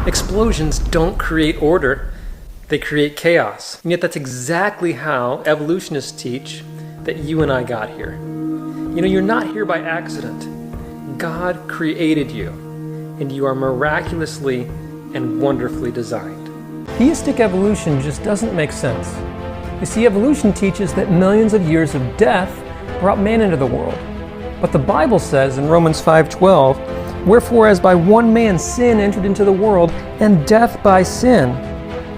Explosions don't create order, they create chaos. And yet that's exactly how evolutionists teach that you and I got here. You know, you're not here by accident. God created you, and you are miraculously and wonderfully designed. Theistic evolution just doesn't make sense. You see, evolution teaches that millions of years of death brought man into the world. But the Bible says in Romans 5:12, "Wherefore as by one man sin entered into the world, and death by sin,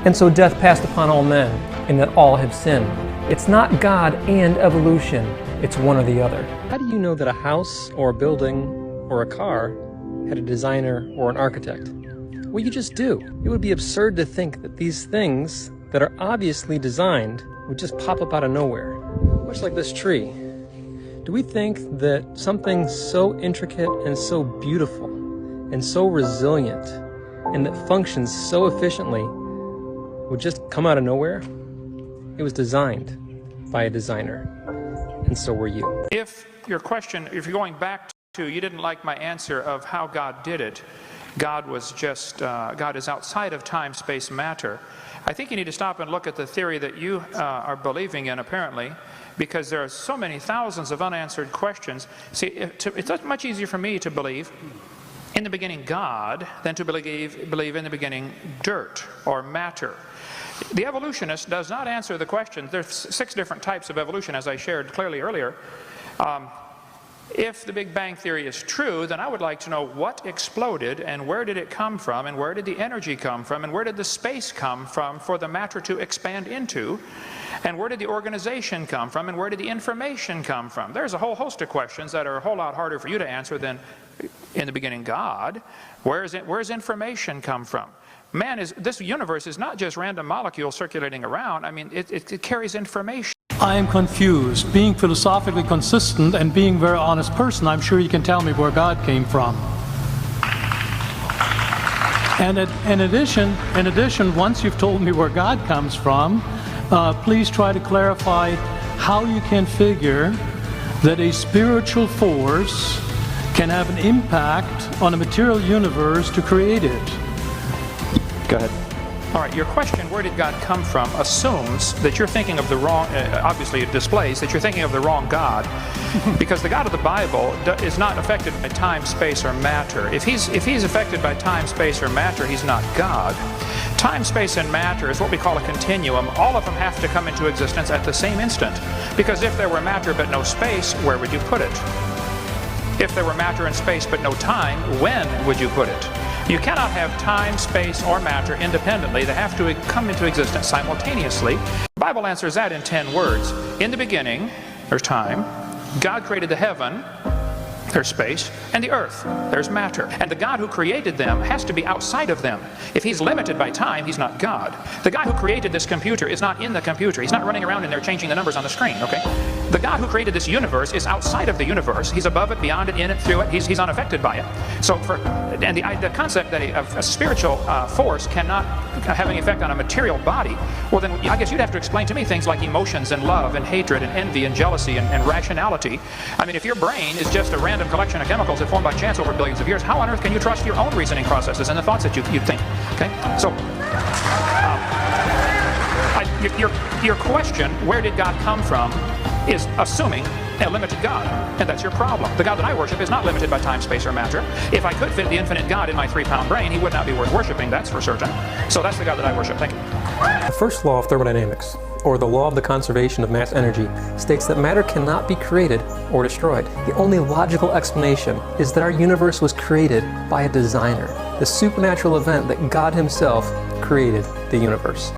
and so death passed upon all men, and that all have sinned." It's not God and evolution, it's one or the other. How do you know that a house or a building or a car had a designer or an architect? Well, you just do. It would be absurd to think that these things that are obviously designed would just pop up out of nowhere. Much like this tree. Do we think that something so intricate and so beautiful and so resilient and that functions so efficiently would just come out of nowhere? It was designed by a designer, and so were you. If you're going back to, you didn't like my answer of how God did it, God is outside of time, space, matter, I think you need to stop and look at the theory that you are believing in, apparently, because there are so many thousands of unanswered questions. See, it's much easier for me to believe in the beginning God than to believe in the beginning dirt or matter. The evolutionist does not answer the question. There's 6 different types of evolution, as I shared clearly earlier. If the Big Bang Theory is true, then I would like to know what exploded and where did it come from and where did the energy come from and where did the space come from for the matter to expand into, and where did the organization come from and where did the information come from. There's a whole host of questions that are a whole lot harder for you to answer than in the beginning God. Where's information come from? This universe is not just random molecules circulating around. I mean, it carries information. I am confused. Being philosophically consistent and being a very honest person, I'm sure you can tell me where God came from. And in addition, once you've told me where God comes from, please try to clarify how you can figure that a spiritual force can have an impact on a material universe to create it. Go ahead. All right, your question, where did God come from, assumes that you're thinking of the wrong, obviously it displays that you're thinking of the wrong God, because the God of the Bible is not affected by time, space, or matter. If he's affected by time, space, or matter, he's not God. Time, space, and matter is what we call a continuum. All of them have to come into existence at the same instant, because if there were matter but no space, where would you put it? If there were matter and space but no time, when would you put it? You cannot have time, space, or matter independently. They have to come into existence simultaneously. The Bible answers that in 10 words. In the beginning, there's time. God created the heaven, there's space, and the earth, there's matter. And the God who created them has to be outside of them. If he's limited by time, he's not God. The guy who created this computer is not in the computer. He's not running around in there changing the numbers on the screen, okay? The God who created this universe is outside of the universe. He's above it, beyond it, in it, through it. He's unaffected by it. So, the concept that a spiritual force cannot have any effect on a material body, well then I guess you'd have to explain to me things like emotions and love and hatred and envy and jealousy and rationality. I mean, if your brain is just a random collection of chemicals that formed by chance over billions of years, how on earth can you trust your own reasoning processes and the thoughts that you think? Okay, so your question, where did God come from, is assuming a limited God, and that's your problem. The God that I worship is not limited by time, space, or matter. If I could fit the infinite God in my 3-pound brain, he would not be worth worshiping, that's for certain. So that's the God that I worship. Thank you. The first law of thermodynamics, or the law of the conservation of mass energy, states that matter cannot be created or destroyed. The only logical explanation is that our universe was created by a designer, the supernatural event that God himself created the universe.